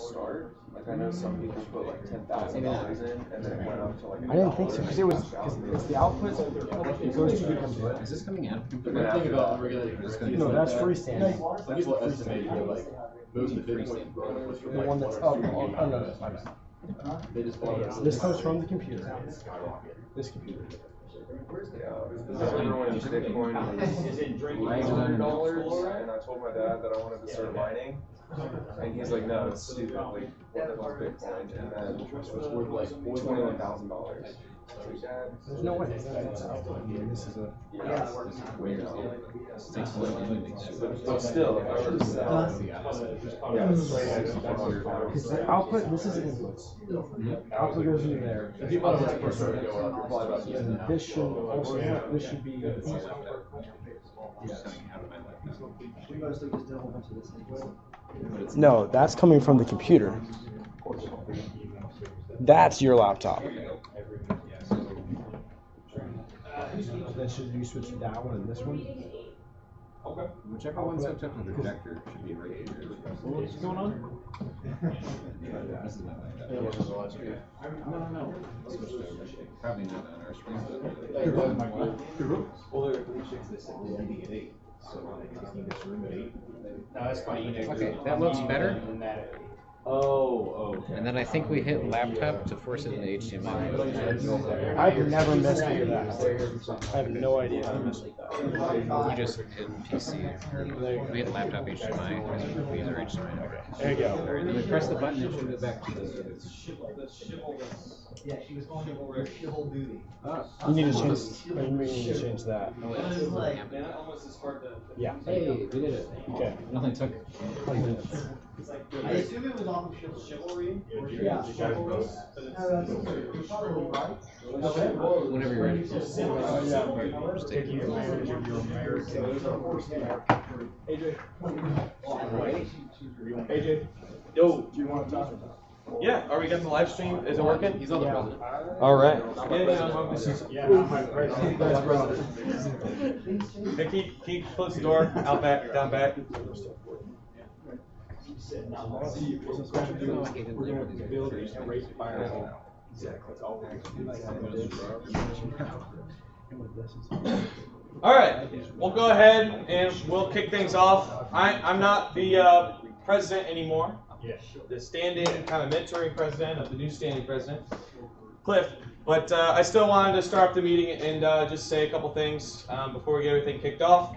start? Like I know some people put like $10,000 in, and then it went up to like. I didn't think so because it's the output. It goes to the computer. Is this coming out? But then after that, No, that's freestanding. That's what estimated like those that didn't like The one that's up. Oh no, that's my bad. they just bought This comes from the computer. This computer. Yeah, I remember when Bitcoin was $100, and I told my dad that I wanted to start mining, and he's like, "No, it's stupid. Like, what the hell's Bitcoin?" And then it was worth like $21,000. There's no way. This is a. But still, if I were to sell, Because the output, this is inputs. Output goes into there. And this should also, this should be. No, that's coming from the computer. That's your laptop. Then should you switch that one and this one? Okay. Whichever one's hooked up to the projector should be right here. What's going on? This is not like that. No. Probably not on our screen. Well, there are 3 chicks that said they're meeting at 8. So they just need this room at 8. No, that's fine. Okay, that looks better. Oh. And then I think we hit laptop to force it into HDMI. I've never messed with that. I have no idea how to mess with that. You just hit PC. We hit laptop HDMI. These are HDMI. Okay. There you go. Alright, then we press the button and shoot it back to the. Yeah, she was calling over civil duty. You need to change. You need to change that. Yeah. Hey, we did it. Okay. Nothing took 20 minutes. I assume it was off of chivalry. Yeah. Whenever you're ready. AJ. Yo. Do you want to talk about? Yeah, are we got the live stream? Is it working? He's on the president. all right. Hey, keep close the door. Out back, down back. All right, we'll go ahead and we'll kick things off. I'm not the president anymore. The standing kind of mentoring president of the new standing president, Cliff. But I still wanted to start off the meeting and just say a couple things before we get everything kicked off.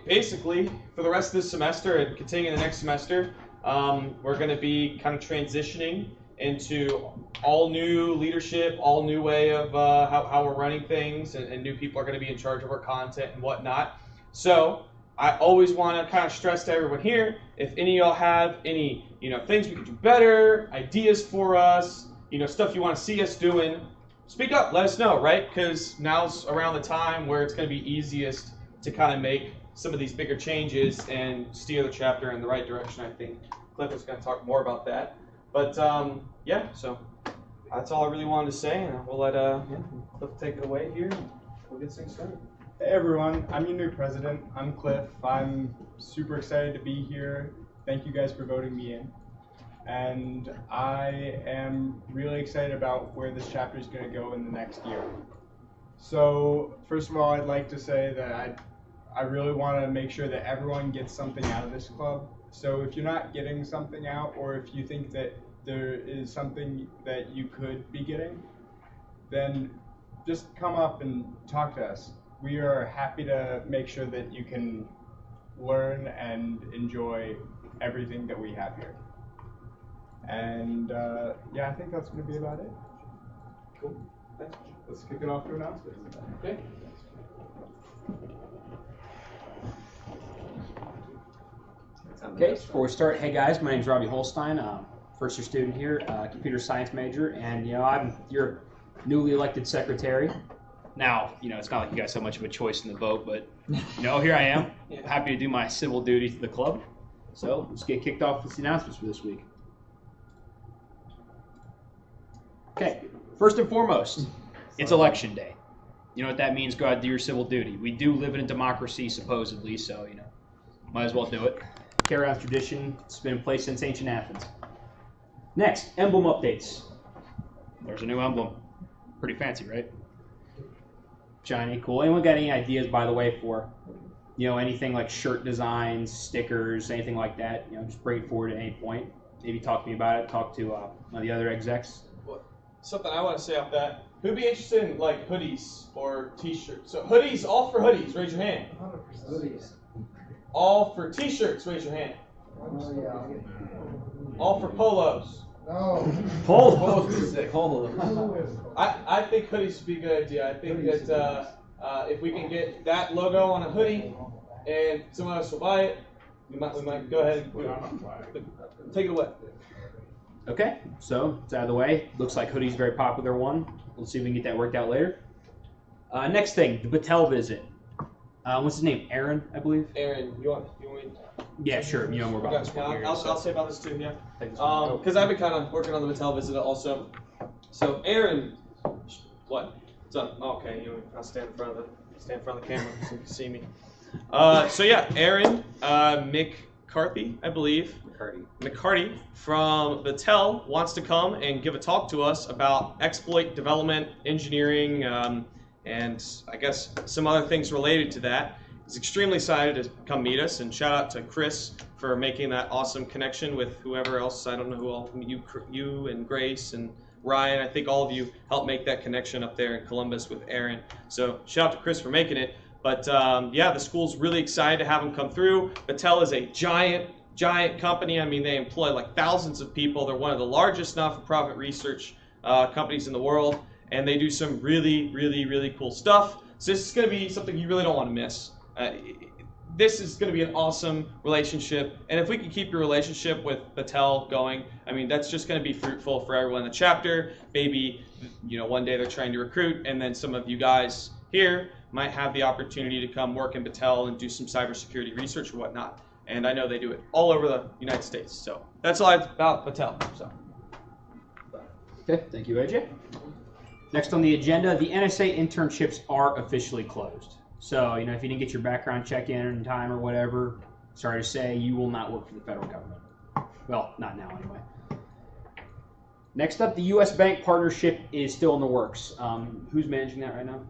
Basically, for the rest of this semester and continuing the next semester, we're going to be kind of transitioning into all new leadership, all new way of how we're running things, and new people are going to be in charge of our content and whatnot. So I always want to kind of stress to everyone here, if any of y'all have any things we could do better, ideas for us, stuff you want to see us doing, speak up, let us know, right? Because now's around the time where it's going to be easiest to kind of make some of these bigger changes and steer the chapter in the right direction. I think Cliff is going to talk more about that. But yeah, so that's all I really wanted to say, and we'll let Cliff take it away here, and we'll get things started. Hey everyone, I'm your new president. I'm Cliff. I'm super excited to be here. Thank you guys for voting me in. And I am really excited about where this chapter is going to go in the next year. So first of all, I'd like to say that I really want to make sure that everyone gets something out of this club. So if you're not getting something out, or if you think that there is something that you could be getting, then just come up and talk to us. We are happy to make sure that you can learn and enjoy everything that we have here. And yeah, I think that's going to be about it. Cool. Let's kick it off to announcements. Okay. Okay, before we start, hey guys, my name's Robbie Holstein, first year student here, computer science major, and I'm your newly elected secretary. Now, it's not like you guys have much of a choice in the vote, but here I am, happy to do my civil duty to the club. So let's get kicked off with the announcements for this week. Okay, first and foremost, it's election day. You know what that means? Go out and do your civil duty. We do live in a democracy, supposedly, so might as well do it. carry on tradition. It's been in place since ancient Athens. Next, emblem updates. There's a new emblem. Pretty fancy, right? Shiny, cool. Anyone got any ideas, by the way, for anything like shirt designs, stickers, anything like that? Just bring it forward at any point. Maybe talk to me about it. Talk to one of the other execs. Something I want to say off that. Who'd be interested in like hoodies or t-shirts? So hoodies, all for hoodies, raise your hand. 100%. All for t-shirts, raise your hand. All for polos. No. Polos. I think hoodies would be a good idea. I think that if we can get that logo on a hoodie and someone else will buy it, we might go ahead and take it away. Okay, so it's out of the way. Looks like hoodie's a very popular one. We'll see if we can get that worked out later. Next thing, the Battelle visit. What's his name? Aaron, I believe. Aaron, you want me? Yeah, sure. You know more about this one here. I'll say about this too. Yeah. Because I've been kind of working on the Battelle visit also. So Aaron, what? What's up? Okay, I'll stand in front of the camera so you can see me. So yeah, Aaron McCarthy, I believe. McCarty from Battelle wants to come and give a talk to us about exploit development, engineering, and I guess some other things related to that. He's extremely excited to come meet us, and shout out to Chris for making that awesome connection with whoever else. I don't know who all, you and Grace and Ryan. I think all of you helped make that connection up there in Columbus with Aaron. So shout out to Chris for making it. But yeah, the school's really excited to have him come through. Battelle is a giant company. I mean, they employ like thousands of people. They're one of the largest not-for-profit research companies in the world, and they do some really cool stuff. So this is going to be something you really don't want to miss. This is going to be an awesome relationship, and if we can keep your relationship with Battelle going, I mean, that's just going to be fruitful for everyone in the chapter. Maybe, one day they're trying to recruit, and then some of you guys here might have the opportunity to come work in Battelle and do some cybersecurity research or whatnot. And I know they do it all over the United States. So that's all about Battelle. So. Okay, thank you, AJ. Next on the agenda, the NSA internships are officially closed. So, if you didn't get your background check in time or whatever, sorry to say, you will not work for the federal government. Well, not now anyway. Next up, the U.S. Bank partnership is still in the works. Who's managing that right now?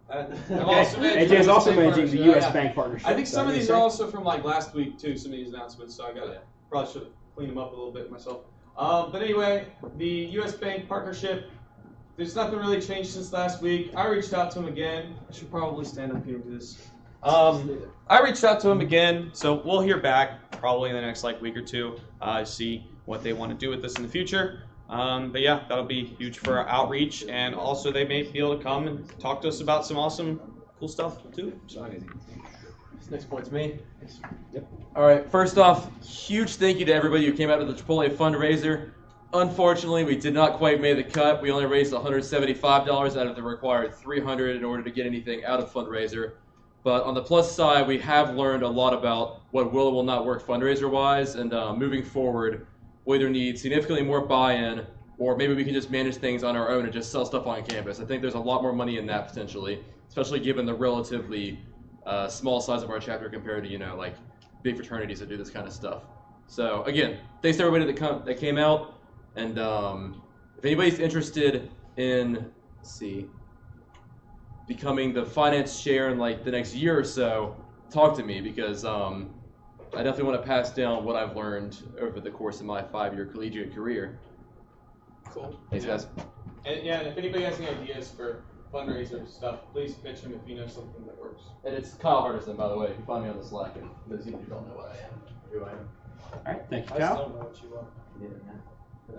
AJ is also managing the U.S. Bank partnership. I think some of these are also from like last week too. Some of these announcements, so probably should have cleaned them up a little bit myself. But anyway, the U.S. Bank partnership. There's nothing really changed since last week. I reached out to him again. I should probably stand up here and do this. I reached out to him again, so we'll hear back probably in the next week or two. See what they want to do with this in the future. But yeah, that'll be huge for our outreach, and also they may be able to come and talk to us about some awesome, cool stuff too. So. This next point's me. Yep. All right. First off, huge thank you to everybody who came out to the Chipotle fundraiser. Unfortunately, we did not quite make the cut. We only raised $175 out of the required $300 in order to get anything out of fundraiser. But on the plus side, we have learned a lot about what will and will not work fundraiser-wise, and moving forward, we'll either need significantly more buy-in, or maybe we can just manage things on our own and just sell stuff on campus. I think there's a lot more money in that potentially, especially given the relatively small size of our chapter compared to, big fraternities that do this kind of stuff. So again, thanks to everybody that came out. And if anybody's interested in, becoming the finance chair in the next year or so, talk to me, because I definitely want to pass down what I've learned over the course of my 5-year collegiate career. Cool. Thanks, guys. And if anybody has any ideas for fundraiser stuff, please pitch them if you know something that works. And it's Kyle Hardison, by the way. You can find me on the Slack if those of you who don't know what I am, who I am. All right, thank you, I Kyle. still don't know what you want.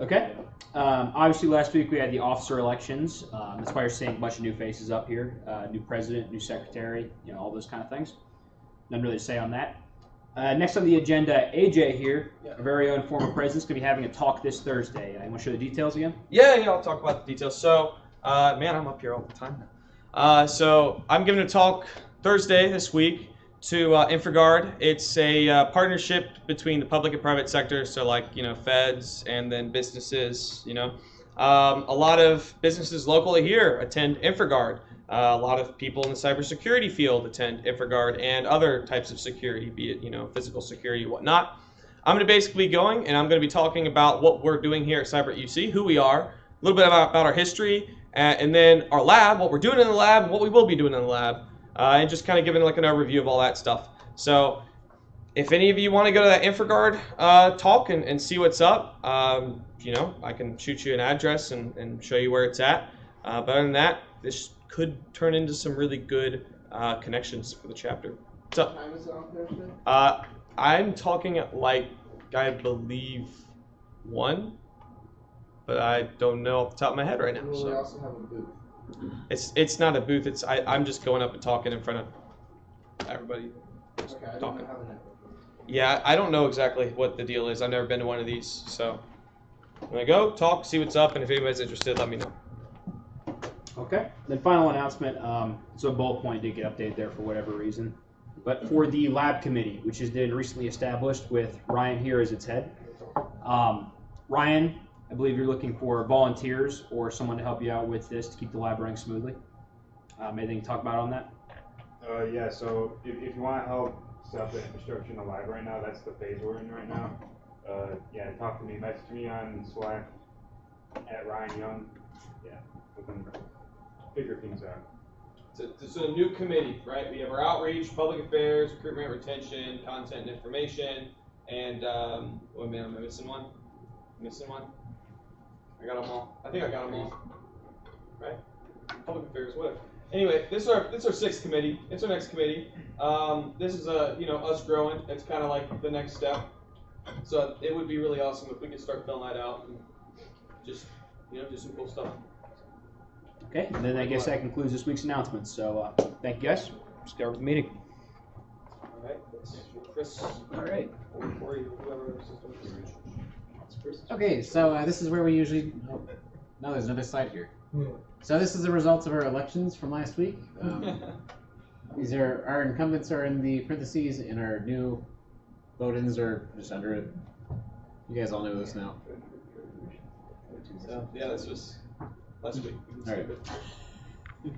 Okay. Obviously, last week we had the officer elections. That's why you're seeing a bunch of new faces up here. New president, new secretary, all those kind of things. Nothing really to say on that. Next on the agenda, AJ here, our very own former president, is going to be having a talk this Thursday. You want to show the details again? Yeah, I'll talk about the details. So, man, I'm up here all the time now. So I'm giving a talk Thursday this week to InfraGard. It's a partnership between the public and private sector, so feds and then businesses. A lot of businesses locally here attend InfraGard. A lot of people in the cybersecurity field attend InfraGard and other types of security, be it physical security and whatnot. I'm going to basically be going and I'm going to be talking about what we're doing here at Cyber at UC, who we are, a little bit about our history, and then our lab, what we're doing in the lab, and what we will be doing in the lab, and just kind of giving like an overview of all that stuff. So if any of you want to go to that InfraGard talk and see what's up, I can shoot you an address and show you where it's at. But other than that, this could turn into some really good connections for the chapter. So, What time is it on Thursday? I'm talking at I believe 1, but I don't know off the top of my head right now. Will we So also have a booth? it's not a booth. I'm just going up and talking in front of everybody. Okay, I don't Talking. know how the network. Yeah, I don't know exactly what the deal is. I've never been to one of these, so I'm gonna go talk, see what's up, and if anybody's interested, let me know. Okay. Then final announcement. So bullet point did get updated there for whatever reason. But for the lab committee, which has been recently established with Ryan here as its head. Ryan, I believe you're looking for volunteers or someone to help you out with this to keep the lab running smoothly. Anything to talk about on that? Yeah, so if you want help set up the infrastructure in the lab right now, that's the phase we're in right now. Yeah, talk to me, message me on Slack at Ryan Young. Yeah, we can figure things out. It's a new committee, right? We have our outreach, public affairs, recruitment, retention, content and information, and am I missing one? Missing one? I got them all. I think I got them all. Right? Public affairs, whatever. Anyway, this is our sixth committee. It's our next committee. This is us growing. It's kind of like the next step. So it would be really awesome if we could start filling that out and just do some cool stuff. Okay, and then I guess that concludes this week's announcements. So thank you guys. Start with the meeting. All right, Chris. All right. Or whoever assistant. Okay, so this is where we usually. Oh, no, there's another slide here. So this is the results of our elections from last week. These are our incumbents are in the parentheses, and our new vote-ins are just under it. You guys all know this now. So, yeah, this was last week. All right.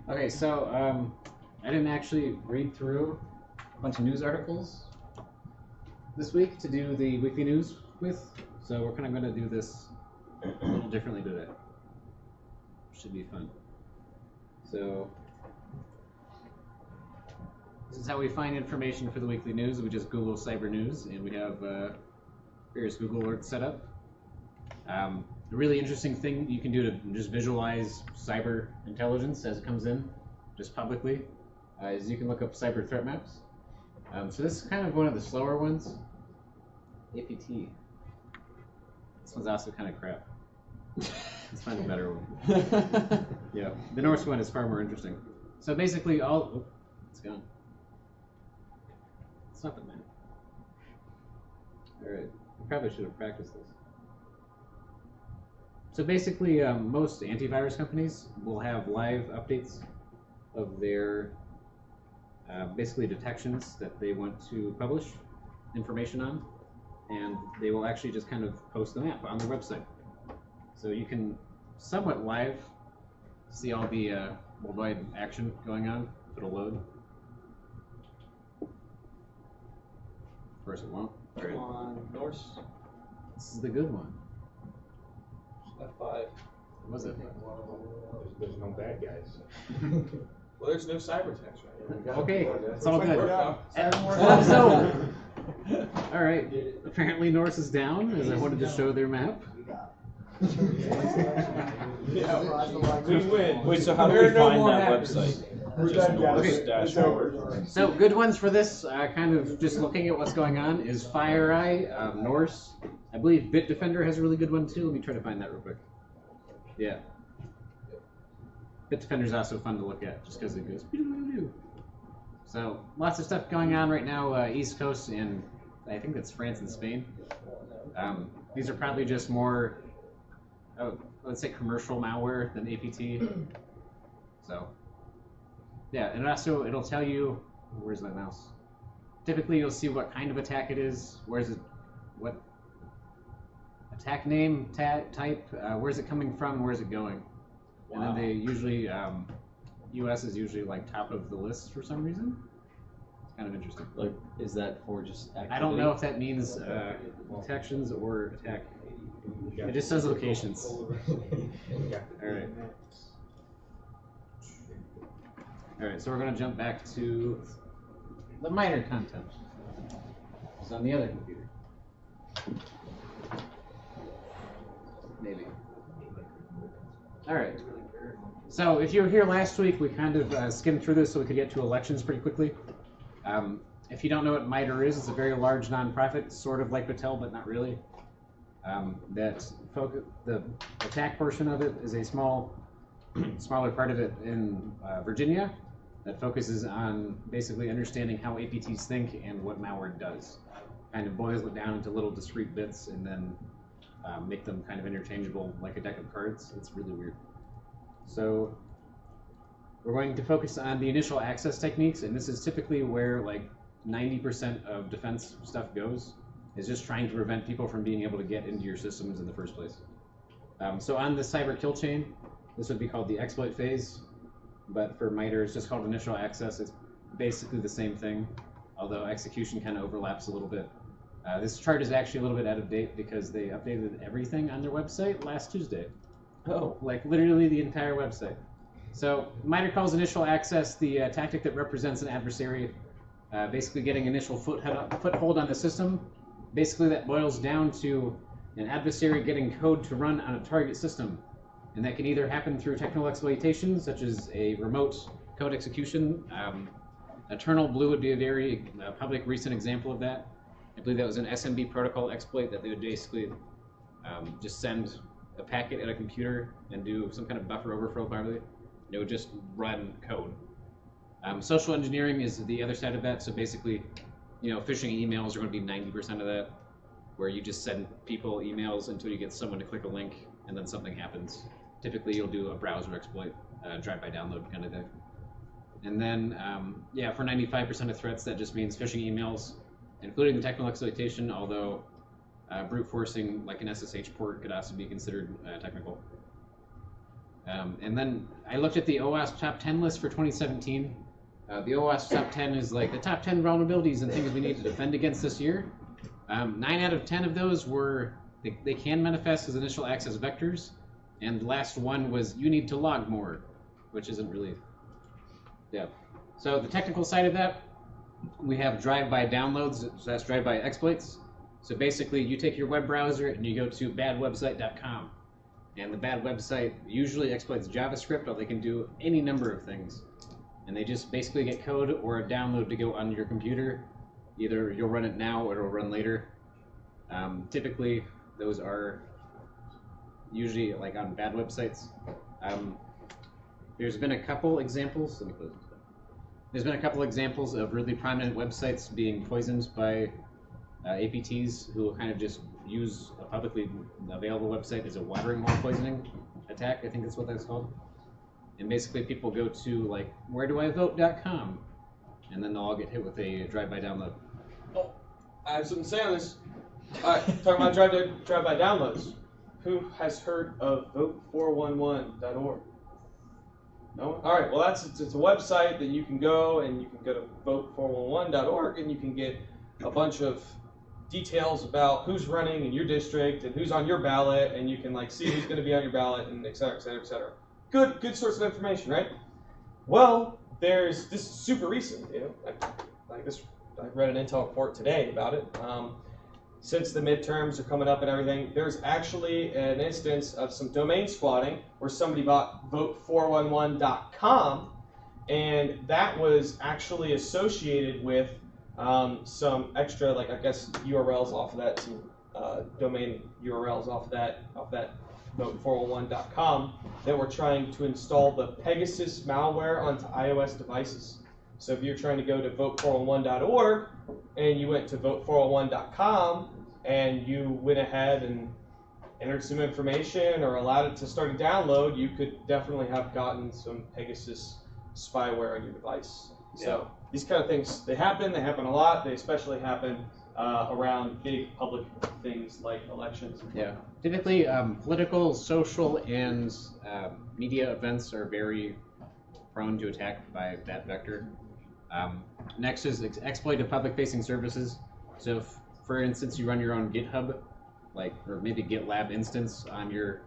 Okay, so I didn't actually read through a bunch of news articles this week to do the weekly news with, so we're kind of going to do this a little differently today. Should be fun. So this is how we find information for the weekly news. We just Google cyber news, and we have various Google alerts set up. A really interesting thing you can do to just visualize cyber intelligence as it comes in, just publicly, is you can look up cyber threat maps. So this is kind of one of the slower ones. APT. This one's also kind of crap. Let's find a better one. Yeah, the Norse one is far more interesting. So basically, it's gone. It's not the map. All right, I probably should have practiced this. So basically, most antivirus companies will have live updates of their basically detections that they want to publish information on, and they will actually just kind of post the map on their website. So you can somewhat live see all the worldwide action going on, if it'll load. Of course it won't. Come on, Norse. This is the good one. F5. What was it? There's no bad guys. Well, there's no cyber text, right? Okay, it's all good. Cyber So, all right. Apparently Norse is down, as I wanted to show their map. We win. Wait, so how do we find that website? Just Norse-Norse. So good ones for this, kind of just looking at what's going on, is FireEye, Norse. I believe Bitdefender has a really good one too. Let me try to find that real quick. Yeah. Bitdefender is also fun to look at, just because it goes. So lots of stuff going on right now, East Coast and I think that's France and Spain. These are probably just more, let's say, commercial malware than APT. So, yeah, and also it'll tell you, where's my mouse? Typically, you'll see what kind of attack it is. Where's it? What attack name, type? Where's it coming from? Where's it going? And then they usually U.S. is usually like top of the list for some reason. It's kind of interesting. Like, is that for just activity? I don't know if that means detections or attack. It just says locations. All right. All right, so we're going to jump back to the MITRE content. It's on the other computer. Maybe. All right. So if you were here last week, we kind of skimmed through this so we could get to elections pretty quickly. If you don't know what MITRE is, it's a very large nonprofit, sort of like Battelle, but not really. The attack portion of it is a smaller part of it in Virginia that focuses on basically understanding how APTs think and what malware does. Kind of boils it down into little discrete bits and then make them kind of interchangeable like a deck of cards. It's really weird. So we're going to focus on the initial access techniques, and this is typically where like 90% of defense stuff goes, is just trying to prevent people from being able to get into your systems in the first place. So on the cyber kill chain, this would be called the exploit phase, but for MITRE it's just called initial access. It's basically the same thing, although execution kind of overlaps a little bit. This chart is actually a little bit out of date because they updated everything on their website last Tuesday. Oh, like literally the entire website. So MITRE calls initial access the tactic that represents an adversary basically getting initial foothold on the system. Basically that boils down to an adversary getting code to run on a target system. And that can either happen through technical exploitation, such as a remote code execution. Eternal Blue would be a very public recent example of that. I believe that was an SMB protocol exploit that they would basically just send a packet at a computer and do some kind of buffer overflow probably. And it would just run code. Social engineering is the other side of that. So basically, phishing emails are going to be 90% of that, where you just send people emails until you get someone to click a link and then something happens. Typically, you'll do a browser exploit, drive-by download kind of thing. And then, for 95% of threats, that just means phishing emails, including the technical exploitation, although brute forcing like an SSH port could also be considered technical. And then I looked at the OWASP top 10 list for 2017. The OWASP top 10 is like the top 10 vulnerabilities and things we need to defend against this year. 9 out of 10 of those were, they can manifest as initial access vectors. And the last one was you need to log more, which isn't really, So the technical side of that, we have drive-by downloads, so that's drive-by exploits. So basically you take your web browser and you go to badwebsite.com. And the bad website usually exploits JavaScript, or they can do any number of things. And they just basically get code or a download to go on your computer. Either you'll run it now or it'll run later. Typically, those are usually like on bad websites. There's been a couple examples. Let me close this. There's been a couple examples of really prominent websites being poisoned by APTs who will kind of just use a publicly available website as a watering hole poisoning attack. I think that's what that's called. And basically people go to like wheredoivote.com and then they'll all get hit with a drive-by download. Oh, I have something to say on this. All right, talking about drive-by downloads. Who has heard of vote411.org? No one? All right, well it's a website that you can go and you can go to vote411.org and you can get a bunch of details about who's running in your district and who's on your ballot, and you can like see who's going to be on your ballot and et cetera, et cetera, et cetera. Good source of information, right? Well, this is super recent, like this. I read an Intel report today about it. Since the midterms are coming up and everything, there's actually an instance of some domain squatting where somebody bought vote411.com, and that was actually associated with some extra, like I guess URLs off of that, some domain URLs off of that vote411.com that were trying to install the Pegasus malware onto iOS devices. So if you're trying to go to vote411.org and you went to vote411.com and you went ahead and entered some information or allowed it to start a download, you could definitely have gotten some Pegasus spyware on your device. So these kind of things, they happen a lot. They especially happen around big public things like elections. Yeah, typically political, social, and media events are very prone to attack by that vector. Next is exploit of public-facing services. So, if, for instance, you run your own GitHub, or maybe GitLab instance on your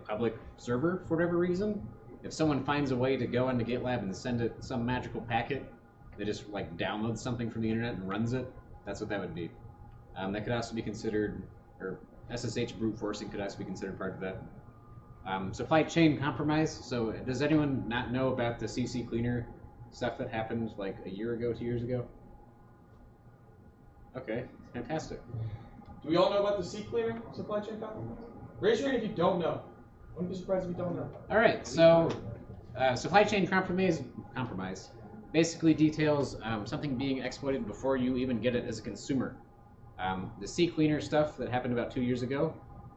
public server for whatever reason, if someone finds a way to go into GitLab and send it some magical packet that just downloads something from the internet and runs it, that's what that would be. That could also be considered, or SSH brute forcing could also be considered part of that. Supply chain compromise. So does anyone not know about the CC Cleaner stuff that happened a year ago, 2 years ago? Okay, fantastic. Do we all know about the C Cleaner supply chain compromise? Raise your hand if you don't know. I wouldn't be surprised if you don't know. All right, so supply chain compromise basically details something being exploited before you even get it as a consumer. The C Cleaner stuff that happened about 2 years ago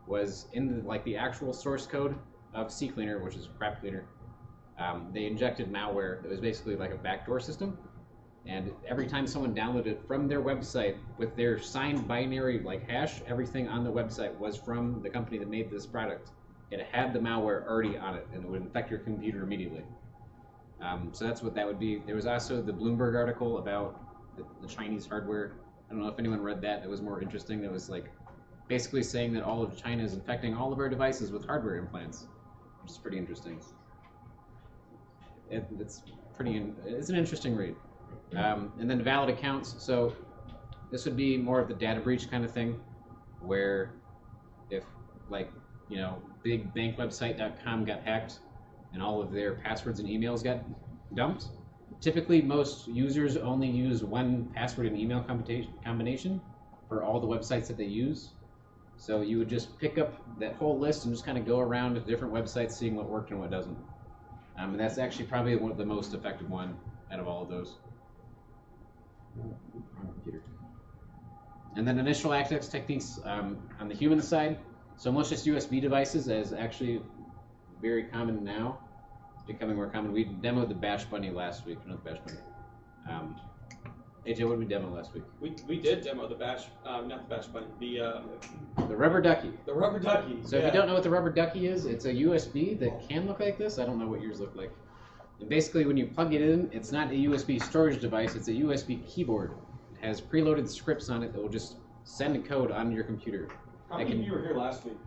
was in the actual source code of C Cleaner, which is crap cleaner. They injected malware that was basically like a backdoor system, and every time someone downloaded it from their website with their signed binary hash, everything on the website was from the company that made this product. It had the malware already on it, and it would infect your computer immediately. So that's what that would be. There was also the Bloomberg article about the Chinese hardware. I don't know if anyone read that. That was more interesting. That was basically saying that all of China is infecting all of our devices with hardware implants, which is pretty interesting. It's an interesting read. And then valid accounts. So this would be more of the data breach kind of thing, where if big bankwebsite.com got hacked and all of their passwords and emails got dumped. Typically, most users only use one password and email combination for all the websites that they use. So you would just pick up that whole list and just kind of go around to different websites, seeing what worked and what doesn't. And that's actually probably the most effective one out of all of those. And then initial access techniques on the human side. So malicious USB devices is actually very common now. It's becoming more common. We demoed the Bash Bunny last week. Not the Bash Bunny. AJ, what did we demo last week? We did demo the Bash, not the Bash Bunny, the Rubber Ducky. The Rubber Ducky. So if you don't know what the Rubber Ducky is, it's a USB that can look like this. I don't know what yours look like. And basically, when you plug it in, it's not a USB storage device. It's a USB keyboard. It has preloaded scripts on it that will just send a code onto your computer. How many of you were here last week?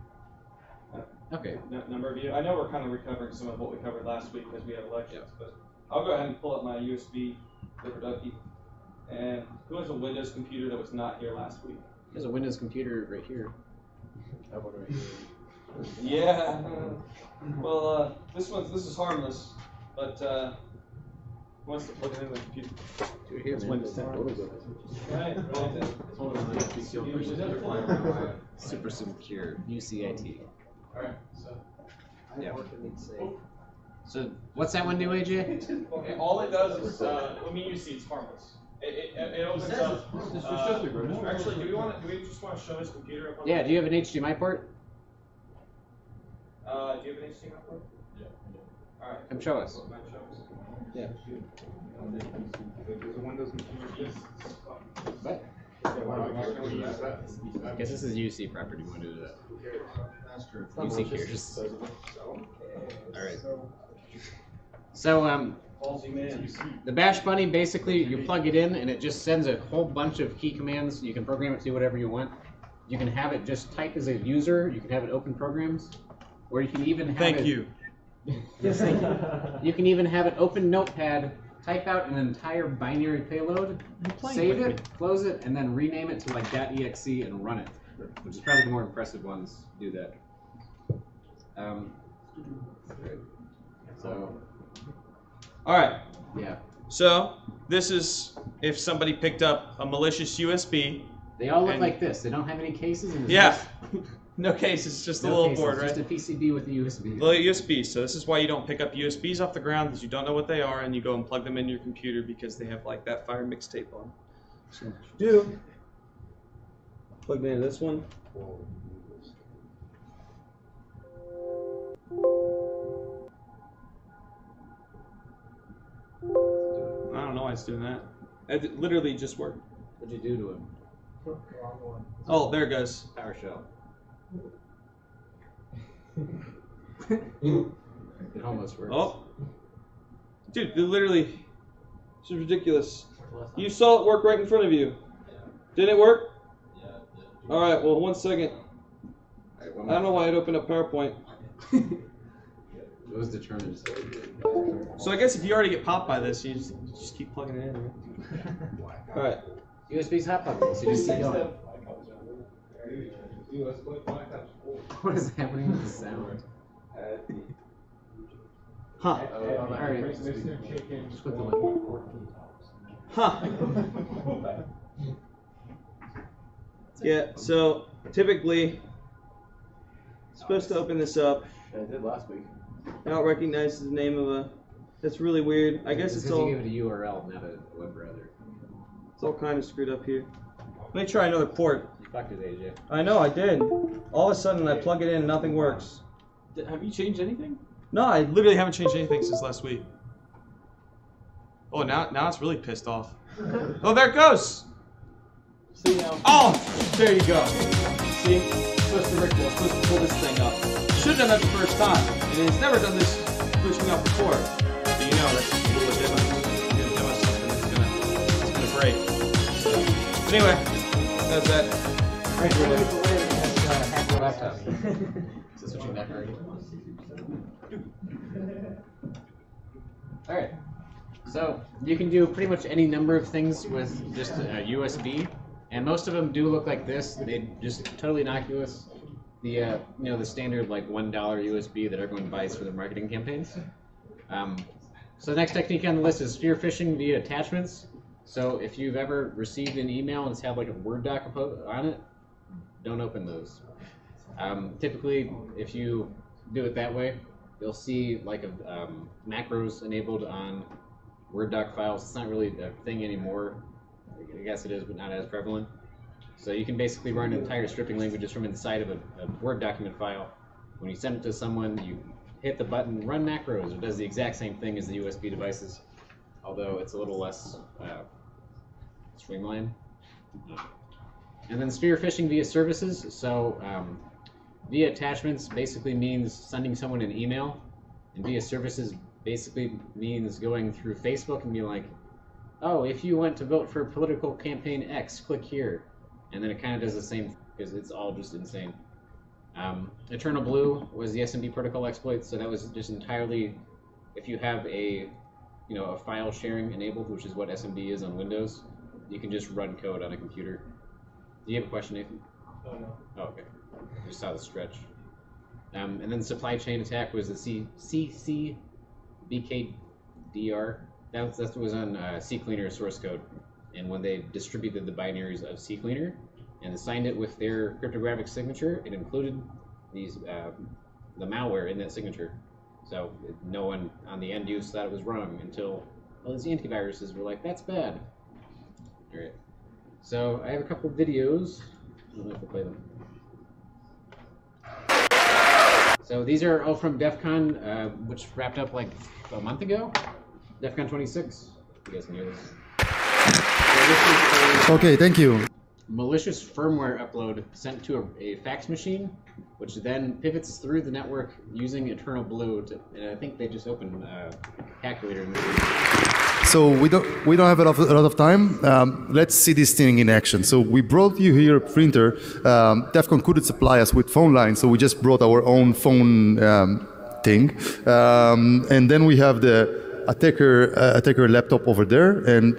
Okay. Number of you. I know we're kind of recovering some of what we covered last week because we had elections, but I'll go ahead and pull up my USB Rubber Ducky. And who has a Windows computer that was not here last week? There's a Windows computer right here. That one right here. Yeah. Well, this is harmless, but who wants to plug it in the computer? It's Windows 10 photos of it. Right. It's one of the Super secure. UCIT. All right. So. Yeah. So what's that one do, AJ? All it does is, you see it's harmless. It opens up. Actually, do we just want to show his computer up on Yeah. Do you have an HDMI port? Do you have an HDMI port? Yeah. All right. Come show us. Yeah. There's a Windows computer. What? I guess this is UC property. We want to do that. That's true. UC cares. All right. So the Bash Bunny, basically you plug it in and it just sends a whole bunch of key commands. You can program it to do whatever you want. You can have it just type as a user. You can have it open programs, or you can even have Thank you. Yes, thank you. You can even have it open Notepad, type out an entire binary payload, save it, close it, and then rename it to .exe and run it, which is probably the more impressive ones do that. So, all right. Yeah. So this is if somebody picked up a malicious USB. They all look like this. They don't have any cases. And yeah. No cases, just a little cases, board, right? Just a PCB with a USB. Little USB. So this is why you don't pick up USBs off the ground, because you don't know what they are, and you go and plug them into your computer because they have that Fire mixtape on. So what you do? Plug into this one. I don't know why it's doing that. It literally just worked. What'd you do to him? Wrong one. Oh, there it goes. PowerShell. It almost works. Oh. Dude, literally, this is ridiculous. You saw it work right in front of you. Didn't it work? Yeah. All right, well, 1 second. I don't know why it opened up PowerPoint. It was determined. So I guess if you already get popped by this, you just keep plugging it in. Right? All right. USB's hot popping, so you just keep going. What is happening with the sound? Huh. Alright. Just click the link. Huh. Yeah, so typically, supposed to open this up. I did last week. Now it recognizes the name of a. That's really weird. I guess it's all. You gave it a URL, not a web browser. It's all kind of screwed up here. Let me try another port. You fucked it, AJ. I know, I did. All of a sudden, I plug it in, and nothing works. Have you changed anything? No, I literally haven't changed anything since last week. Oh, now it's really pissed off. Oh, there it goes. See now. Oh, there you go. See? Supposed to pull this thing up. Should have done that the first time, and it's never done this pushing up before. So you know that's a little demo. You're gonna demo something that's gonna break. So anyway, that's that. Right, you're looking for hack your laptop. Is this what you neck already? Alright. So you can do pretty much any number of things with just a USB, and most of them do look like this. They just totally innocuous. The the standard like $1 USB that everyone buys for their marketing campaigns. So the next technique on the list is spear phishing via attachments. So if you've ever received an email and it's had like a Word doc on it, don't open those. Typically, if you do it that way, you'll see like macros enabled on Word doc files. It's not really a thing anymore. I guess it is, but not as prevalent. So you can basically run entire stripping languages from inside of a Word document file. When you send it to someone, you hit the button, run macros. It does the exact same thing as the USB devices, although it's a little less streamlined. And then spear phishing via services. So via attachments basically means sending someone an email, and via services basically means going through Facebook and be like, oh, if you want to vote for political campaign X, click here. And then it kind of does the same because it's all just insane. Eternal Blue was the SMB protocol exploit, so that was just entirely if you have a file sharing enabled, which is what SMB is on Windows, you can just run code on a computer. Do you have a question, Nathan? Oh, no. Oh, okay. I just saw the stretch. And then supply chain attack was the CCBKDR. That was on CCleaner source code. And when they distributed the binaries of CCleaner and assigned it with their cryptographic signature, it included these the malware in that signature. So no one on the end use thought it was wrong until these antiviruses were like, that's bad. All right. So I have a couple videos. I don't know if we'll play them. So these are all from DEF CON, which wrapped up like a month ago. DEF CON 26. You guys can hear this. Okay, thank you. Malicious firmware upload sent to a fax machine, which then pivots through the network using Eternal Blue. And I think they just opened a calculator. So we don't have a lot of time. Let's see this thing in action. So we brought you here a printer. DEF CON couldn't supply us with phone lines, so we just brought our own phone thing. And then we have the attacker laptop over there, and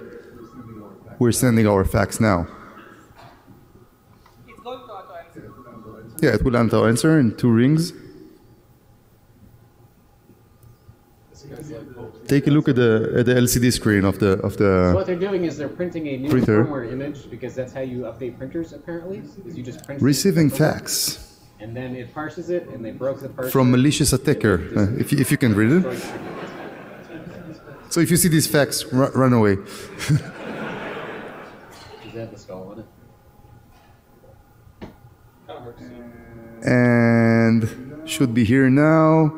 we're sending our fax now. It's going to auto-answer. Yeah, it will auto-answer in 2 rings. Take a look at the LCD screen of the. So what they're doing is they're printing a new printer. firmware image, because that's how you update printers apparently. Is you just print Receiving fax. And then it parses it, and they broke the parser. From malicious attacker. If you can read it. So if you see this fax, run away. Does it have the skull on it? And should be here now.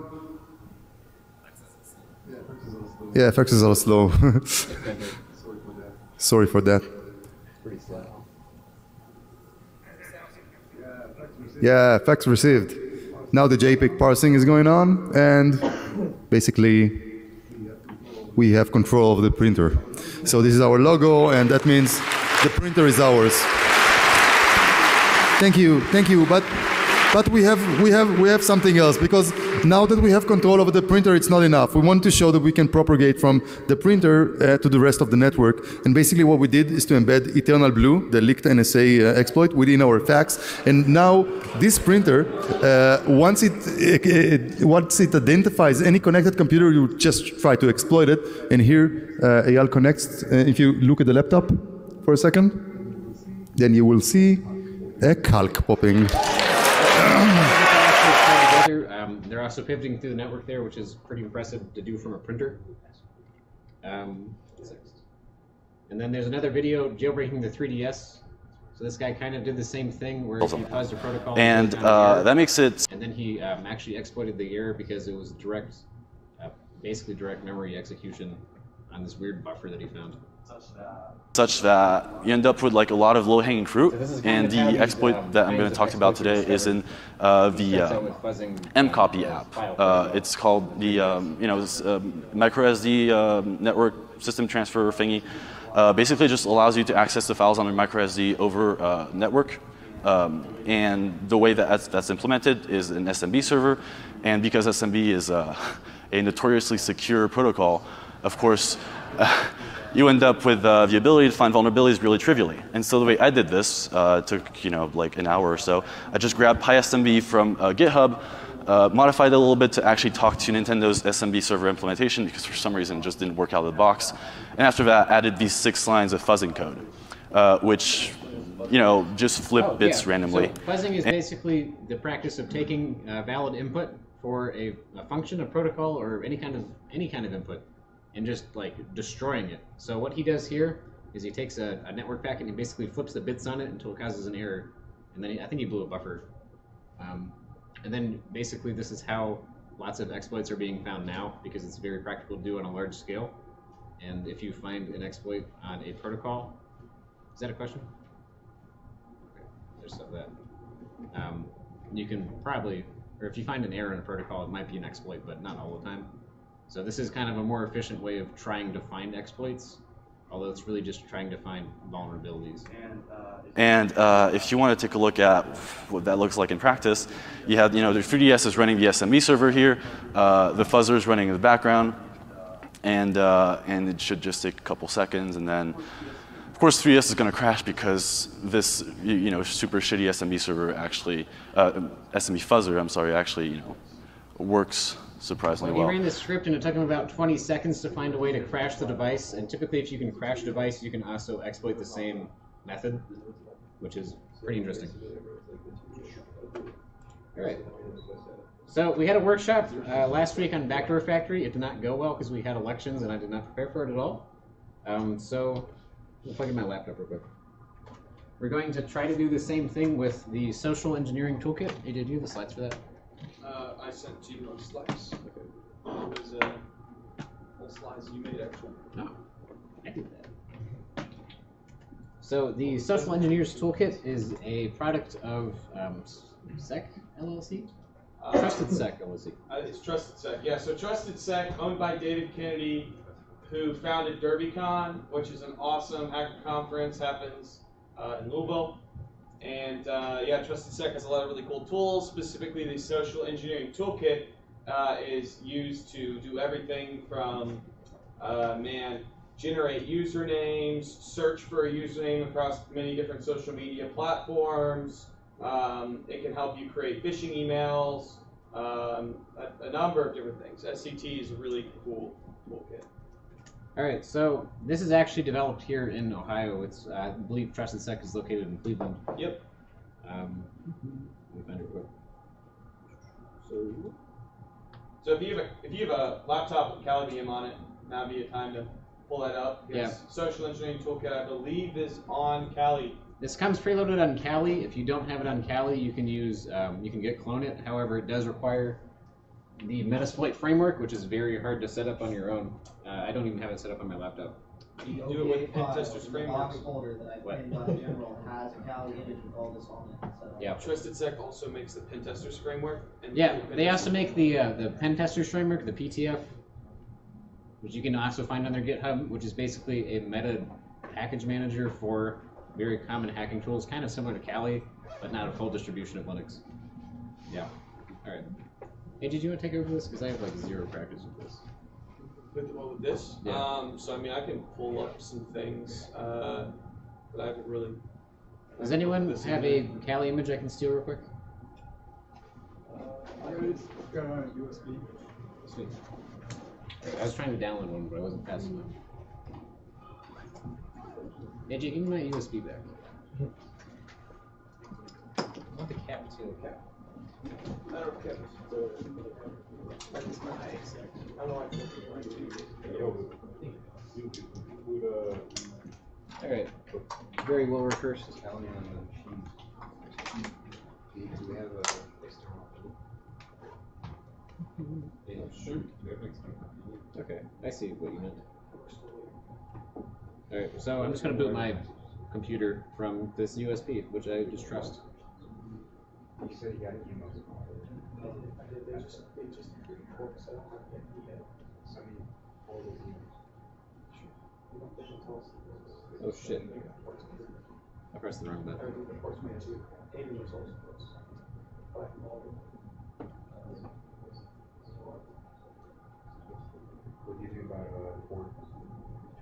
Yeah, fax is a little slow. Sorry for that. Pretty slow. Yeah, fax received. Now the JPEG parsing is going on, and basically we have control of the printer. So this is our logo, and that means the printer is ours. Thank you, but we have something else, because now that we have control over the printer, it's not enough. We want to show that we can propagate from the printer to the rest of the network. And basically what we did is to embed Eternal Blue, the leaked NSA exploit, within our fax. And now this printer, once it identifies any connected computer, you just try to exploit it. And here Eyal connects. If you look at the laptop for a second, then you will see a calc popping. They're also pivoting through the network there, which is pretty impressive to do from a printer. And then there's another video jailbreaking the 3DS. So this guy kind of did the same thing where he caused a protocol. And that makes it... And then he actually exploited the error because it was direct, basically direct memory execution on this weird buffer that he found. Such that you end up with like a lot of low-hanging fruit, and the exploit that I'm going to talk about today is in the mcopy app. It's called the microSD network system transfer thingy. Basically, just allows you to access the files on a microSD over network, and the way that that's implemented is an SMB server, and because SMB is a notoriously secure protocol, of course. You end up with the ability to find vulnerabilities really trivially. And so the way I did this took like an hour or so. I just grabbed PySMB from GitHub, modified it a little bit to actually talk to Nintendo's SMB server implementation because for some reason it just didn't work out of the box. And after that, added these 6 lines of fuzzing code, which just flip bits randomly. So fuzzing is basically the practice of taking valid input for a function, a protocol, or any kind of input, and just like destroying it. So what he does here is he takes a network packet and he basically flips the bits on it until it causes an error, and then I think he blew a buffer. And then basically this is how lots of exploits are being found now, because it's very practical to do on a large scale. And if you find an exploit on a protocol, is that a question? Okay, just like that. You can probably, or if you find an error in a protocol, it might be an exploit, but not all the time. So this is kind of a more efficient way of trying to find exploits, although it's really just trying to find vulnerabilities. And if you want to take a look at what that looks like in practice, you have, the 3DS is running the SMB server here, the fuzzer is running in the background, and it should just take a couple seconds, and then, of course, 3DS is going to crash because this, super shitty SMB server actually, SMB fuzzer, I'm sorry, actually, works surprisingly well. He ran this script and it took him about 20 seconds to find a way to crash the device, and typically if you can crash a device, you can also exploit the same method, which is pretty interesting. All right. So we had a workshop last week on Backdoor Factory. It did not go well because we had elections and I did not prepare for it at all. So I'll plug in my laptop real quick. We're going to try to do the same thing with the social engineering toolkit. Hey, did you have the slides for that? I sent to you those slides. Okay. It was all slides you made actually. No, I did that. So the Social Engineers Toolkit is a product of SEC LLC? Trusted Sec LLC. It's Trusted Sec, yeah. So Trusted Sec, owned by David Kennedy, who founded DerbyCon, which is an awesome hacker conference, happens in Louisville. And yeah, Trusted Sec has a lot of really cool tools. Specifically, the Social Engineering Toolkit is used to do everything from, generate usernames, search for a username across many different social media platforms. It can help you create phishing emails, a number of different things. SCT is a really cool toolkit. All right, so this is actually developed here in Ohio. It's, I believe Trusted Sec is located in Cleveland. Yep. Let me find it quick. So if you have a laptop with CaliVM on it, now would be a time to pull that up. Yeah. Social Engineering Toolkit, I believe, is on Kali. This comes preloaded on Kali. If you don't have it on Kali, you can use you can get clone it. However, it does require the Metasploit framework, which is very hard to set up on your own. I don't even have it set up on my laptop. You can do it with Pentesters framework. The box folder that I pinned on general has a Kali image with all this on it. So. Yeah. Trusted Sec also makes the Pentesters framework. And yeah, they also make the Pentesters framework, the PTF, which you can also find on their GitHub, which is basically a meta package manager for very common hacking tools, kind of similar to Kali, but not a full distribution of Linux. Yeah. All right. Hey, did you want to take over this? Because I have like zero practice with this. With this? Yeah. So I mean, I can pull up some things, but I haven't really. Does anyone have a Kali image I can steal real quick? Got it on a USB. Sweet. I was trying to download one, but I wasn't fast enough. AJ, give me my USB back. I want the cap too. I don't care. Alright. Very well rehearsed. Okay, I see what you meant. Alright, so I'm just going to boot my computer from this USB, which I just trust. You said you got emails. Oh shit. I pressed the wrong button. What do you think about port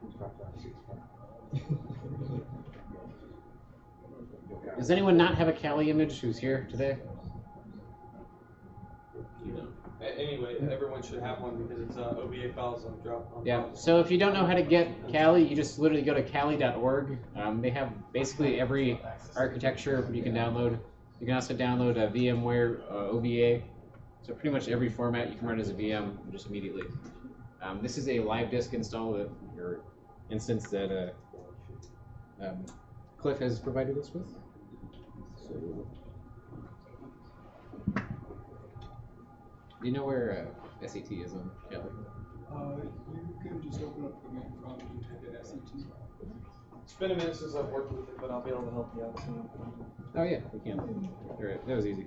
25565? Does anyone not have a Kali image who's here today? You don't. Anyway, everyone should have one because it's OBA files on drop. Yeah, so if you don't know how to get Kali, you just literally go to kali.org. They have basically every architecture you can download. You can also download a VMware OVA. So pretty much every format you can run as a VM just immediately. This is a live disk install that your instance that Cliff has provided us with. So, do you know where SET is on Kali? You can just open up the main prompt and type in SET. It's been a minute since I've worked with it, but I'll be able to help you out soon. Oh yeah, we can. All right, that was easy.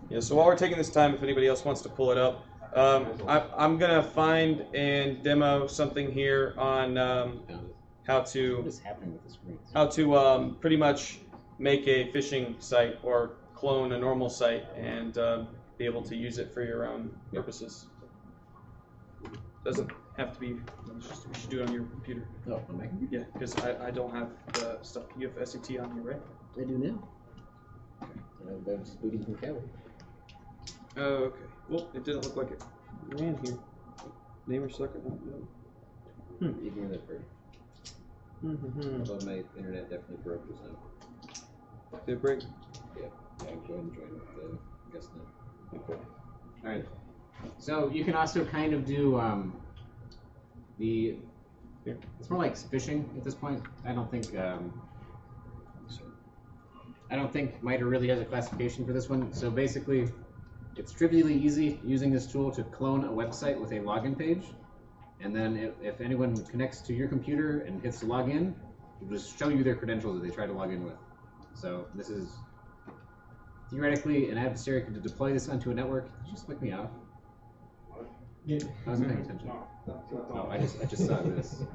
Yeah, so while we're taking this time, if anybody else wants to pull it up, I'm gonna find and demo something here on how to What is happening with the screen? how to pretty much make a phishing site or clone a normal site and be able to use it for your own purposes. Doesn't have to be. You should do it on your computer. Oh, on my computer? Yeah, because I don't have the stuff. You have SET on you, right? I do now. I'm just booting from Kali. Oh, okay. Well, it didn't look like it ran here. Name or second? Ignore that part. Although my internet definitely broke just now. Did it break? Yeah. Yeah, go ahead and join the guest now. Okay. Alright. So you can also kind of do it's more like phishing at this point. I don't think MITRE really has a classification for this one. So basically, it's trivially easy using this tool to clone a website with a login page. And then if anyone connects to your computer and hits to log in, it'll just show you their credentials that they try to log in with. So this is theoretically an adversary could deploy this onto a network. Did you just flick me off? Yeah. I wasn't paying attention. Oh, I just saw this.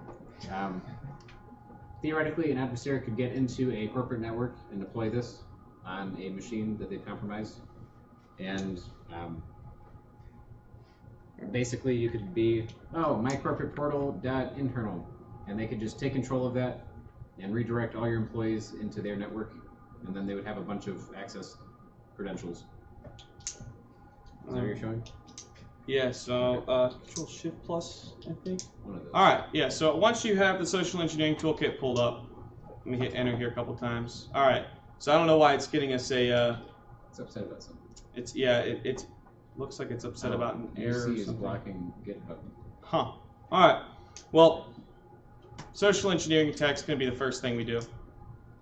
Theoretically, an adversary could get into a corporate network and deploy this on a machine that they've compromised. And basically, you could be, mycorporateportal.internal, and they could just take control of that and redirect all your employees into their network, and then they would have a bunch of access credentials. Is that what you're showing? Yeah, so Control Shift Plus, I think. One of those. All right, yeah, so once you have the social engineering toolkit pulled up, let me hit enter here a couple times. All right, so I don't know why it's getting us a... It's upset about something. It looks like it's upset about an error or UC is something. blocking GitHub. Huh. All right. Well, social engineering attack is going to be the first thing we do.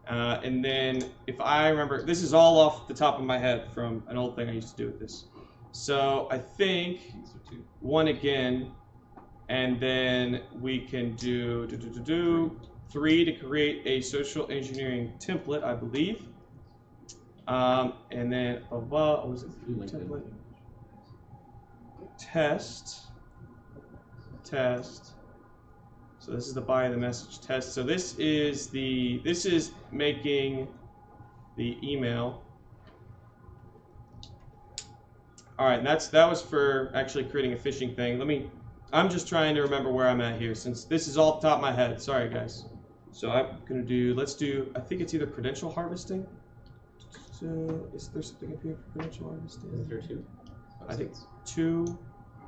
And then, if I remember, this is all off the top of my head from an old thing I used to do with this. So I think one again, and then we can do 3 to create a social engineering template, I believe. And then what was it? Template test. test. So this is the body of the message test. So this is making the email. All right, and that was for actually creating a phishing thing. I'm just trying to remember where I'm at here, since this is all off the top of my head. Sorry, guys. So I'm gonna do. Let's do. I think it's either credential harvesting. So is there something up here for credential harvesting? Is there 2? I think 2,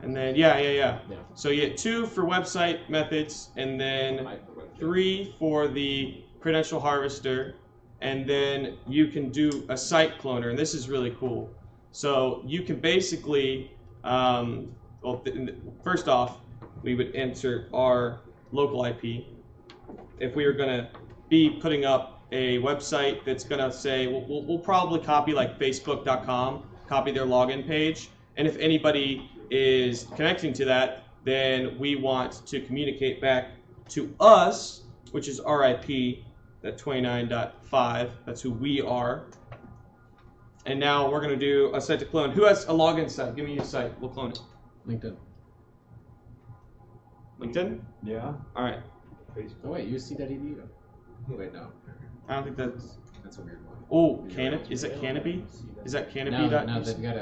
and then yeah. So you get 2 for website methods, and then 3 for the credential harvester, and then you can do a site cloner, and this is really cool. So you can basically, first off, we would enter our local IP. If we were going to be putting up a website that's going to say, we'll probably copy like facebook.com, copy their login page, and if anybody is connecting to that, then we want to communicate back to us, which is our IP, that 29.5, that's who we are. And now we're going to do a site to clone. Who has a login site? Give me your site. We'll clone it. LinkedIn. LinkedIn? Yeah. All right. Oh wait, UC.edu. Wait, no. I don't think that's a weird one. Oh, is it Canopy? Is that Canopy? No, they've got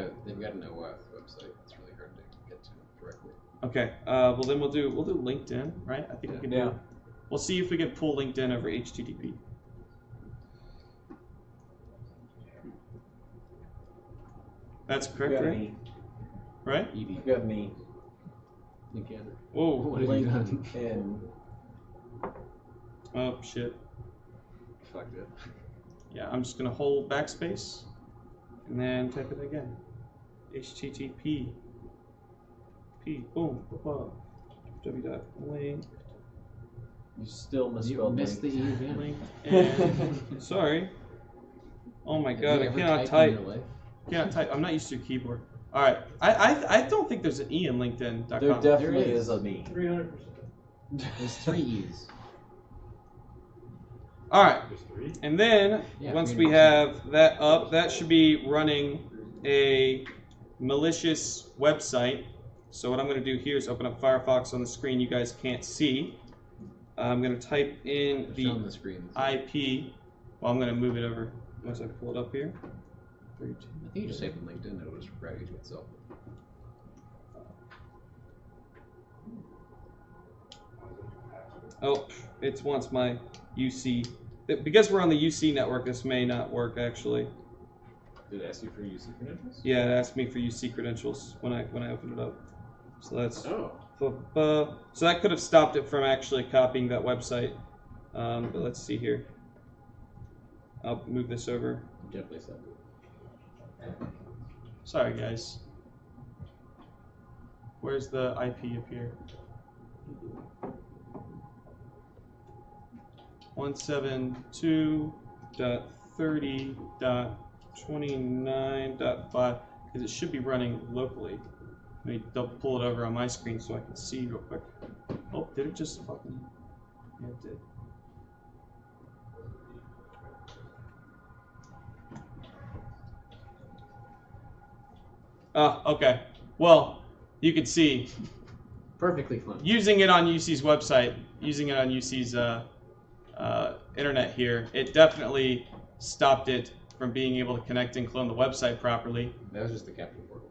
an OF website. It's really hard to get to directly. Okay. Well, then we'll do LinkedIn, right? I think we can do. We'll see if we can pull LinkedIn over HTTP. That's correct, right? Me. Right? You got me. LinkedIn. Whoa. What have you done? LinkedIn. Oh shit. Fucked it. Yeah, I'm just gonna hold backspace and then type it again. HTTP. Boom. W.link. You still misspelled missed the E again. Link and sorry. Oh my god, I cannot type. Cannot type. I'm not used to a keyboard. All right, I don't think there's an E in LinkedIn.com. There definitely is a me. 300%. There's 3 E's. All right, and then once we have that up, that should be running a malicious website. So what I'm going to do here is open up Firefox on the screen you guys can't see. I'm going to type in the IP. Well, I'm going to move it over once I pull it up here. I think you just saved it LinkedIn, it'll just routing to itself. Oh, it wants my UC. Because we're on the UC network, this may not work actually. Did it ask you for UC credentials? Yeah, it asked me for UC credentials when I opened it up. So that's so that could have stopped it from actually copying that website. But let's see here. I'll move this over. Definitely stopped it. Sorry, guys. Where's the IP up here? 172.30.29.5 because it should be running locally. Let me pull it over on my screen so I can see real quick. Oh, did it just fucking? Yeah, it did. Okay. Well, you can see. Perfectly fine. Using it on UC's website, using it on UC's internet here, it definitely stopped it from being able to connect and clone the website properly. That was just the captain portal.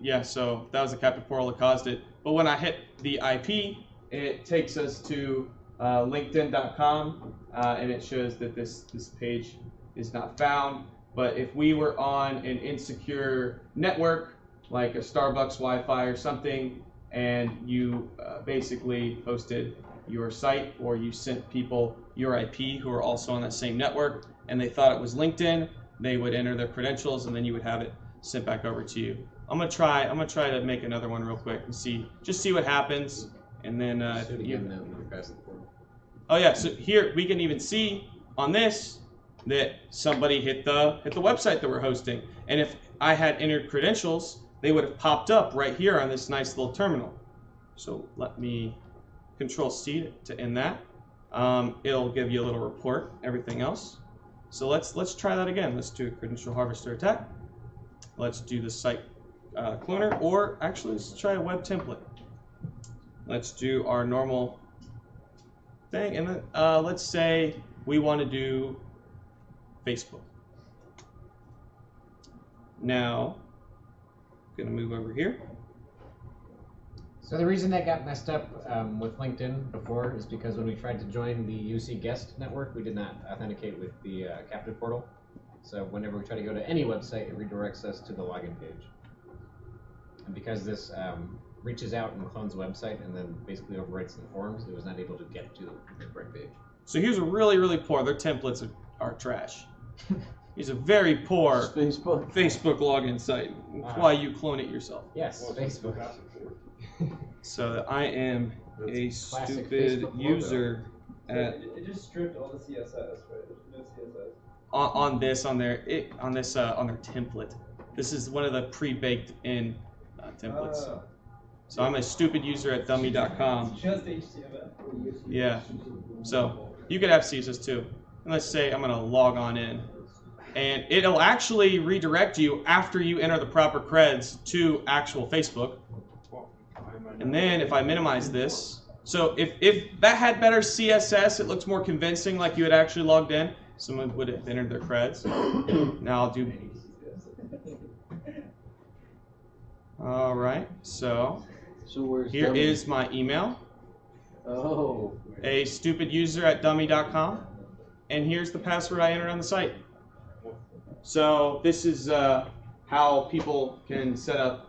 Yeah, so that was the captain portal that caused it. But when I hit the IP, it takes us to LinkedIn.com, and it shows that this page is not found. But if we were on an insecure network, like a Starbucks Wi-Fi or something, and you basically hosted your site, or you sent people your IP who are also on that same network, and they thought it was LinkedIn, they would enter their credentials, and then you would have it sent back over to you. I'm gonna try to make another one real quick and see what happens, and then oh yeah, so here we can even see on this that somebody hit the website that we're hosting, and if I had entered credentials, they would have popped up right here on this nice little terminal. So let me Control-C to end that. It'll give you a little report, everything else. So let's try that again. Let's do a credential harvester attack. Let's do the site cloner, or actually let's try a web template. let's do our normal thing, and then let's say we want to do Facebook. Now, I'm gonna move over here. So the reason that got messed up with LinkedIn before is because when we tried to join the UC guest network, we did not authenticate with the captive portal. So whenever we try to go to any website, it redirects us to the login page. And because this reaches out and clones the website and then basically overwrites the forms, it was not able to get to the correct page. So here's a really, really poor. Their templates are trash. Here's a very poor Facebook login site. That's why you clone it yourself. Yes, Facebook. So I am a Classic stupid Facebook logo. user at It just stripped all the CSS, right? There's no CSS. on their template. This is one of the pre-baked in templates. So I'm a stupid user at dummy.com. Just HTML. Yeah. So you could have CSS too. And let's say I'm going to log on in. And it'll actually redirect you after you enter the proper creds to actual Facebook. And then if I minimize this, so if that had better CSS, it looks more convincing like you had actually logged in. Someone would have entered their creds. Now I'll do... All right, so here is my email. Oh. A stupid user at dummy.com. And here's the password I entered on the site. So this is how people can set up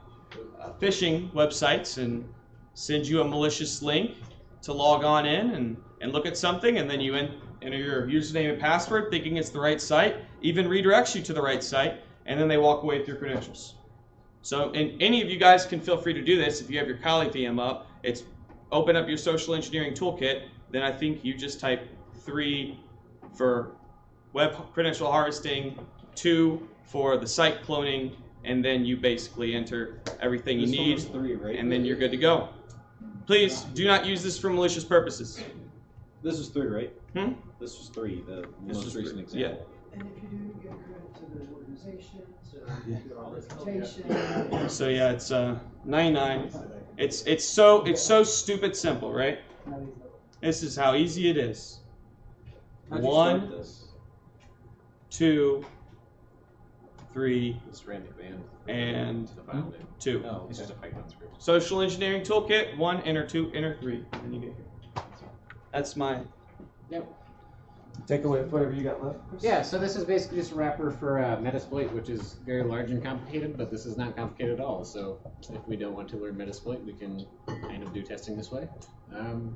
phishing websites and send you a malicious link to log on in and look at something, and then you enter your username and password thinking it's the right site, even redirects you to the right site, and then they walk away with your credentials. So, and any of you guys can feel free to do this if you have your Kali VM up. It's open up your social engineering toolkit, then I think you just type 3 for web credential harvesting, 2 for the site cloning, and then you basically enter everything you need, 3, right? and then you're good to go. Please do not use this for malicious purposes. This was 3, right? Hmm? This was 3, the This most was recent 3, example. yeah. And if you do give credit to the organization, to your reputation. So yeah, it's 99. It's so stupid simple, right? This is how easy it is. How'd you start 1, this? 2, 3, This ran the band. and The file name. 2. Oh, It's okay. just a Python script. Social engineering toolkit, 1, enter 2, enter 3, and you get here. That's my Take away whatever you got left. Yeah, so this is basically just a wrapper for Metasploit, which is very large and complicated, but this is not complicated at all. So if we don't want to learn Metasploit, we can kind of do testing this way. All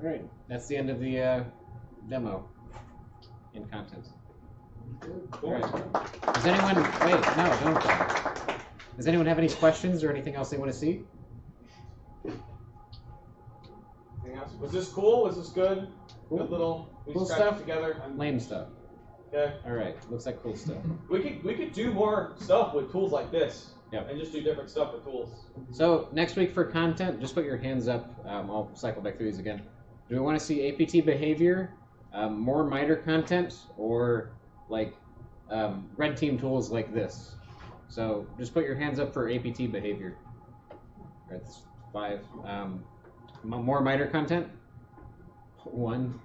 right, that's the end of the demo in content. All right. Does anyone, wait, no, don't go. Does anyone have any questions or anything else they want to see? Anything else? Was this cool? Was this good? Cool. Good little we Cool scratched stuff? together. Lame stuff. Okay. All right, looks like cool stuff. We could do more stuff with tools like this. Yep. And just do different stuff with tools. So next week for content, just put your hands up. I'll cycle back through these again. Do we want to see APT behavior, more MITRE content, or like red team tools like this? So just put your hands up for APT behavior. All right, that's 5. More MITRE content. 1.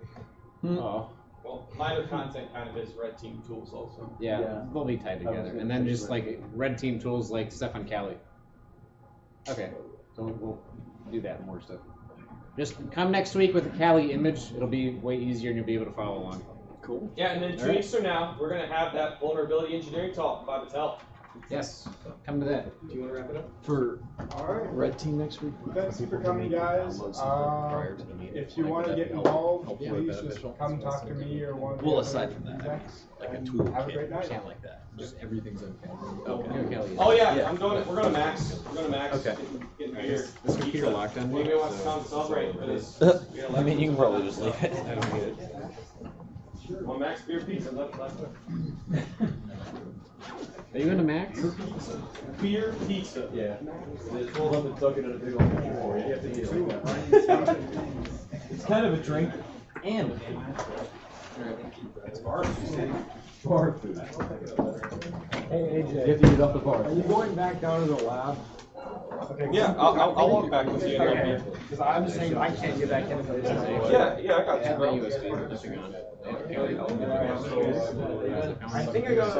Oh. Well, MITRE content kind of is red team tools also. Yeah, they'll be tied together. And then just like red team tools like stuff on Kali. Okay, so we'll do that more stuff. Just come next week with a Kali image. It'll be way easier and you'll be able to follow along. Cool. Yeah, and then 2 weeks from now, we're going to have that vulnerability engineering talk by Patel. Yes, come to that. Do you want to wrap it up? For Alright. red team next week. Thanks for coming, guys. If you want to get involved, Yeah. please just come talk to me or one of the Well, other aside from that, execs, like a and tool have a great night. Can't like that. Just everything's okay. Oh yeah, Yeah. we're going to Max. We're going to Max. Okay. Get beer. This computer locked on me. Maybe wants to come celebrate for this. I mean, you can probably just leave it. I don't get it. Well, Max beer pizza left. Are you into Max? Beer pizza. Yeah. They pulled up and took it in a big old picture for you. You have to eat it. It's kind of a drink and a food. It's bar food. Bar food. Hey, AJ. You have to eat it off the bar. Are you going back down to the lab? Yeah, I'll walk back with you. Okay. Because I'm just saying I can't get back into this. Yeah, I got you, bro. USB, nothing on it. I think I got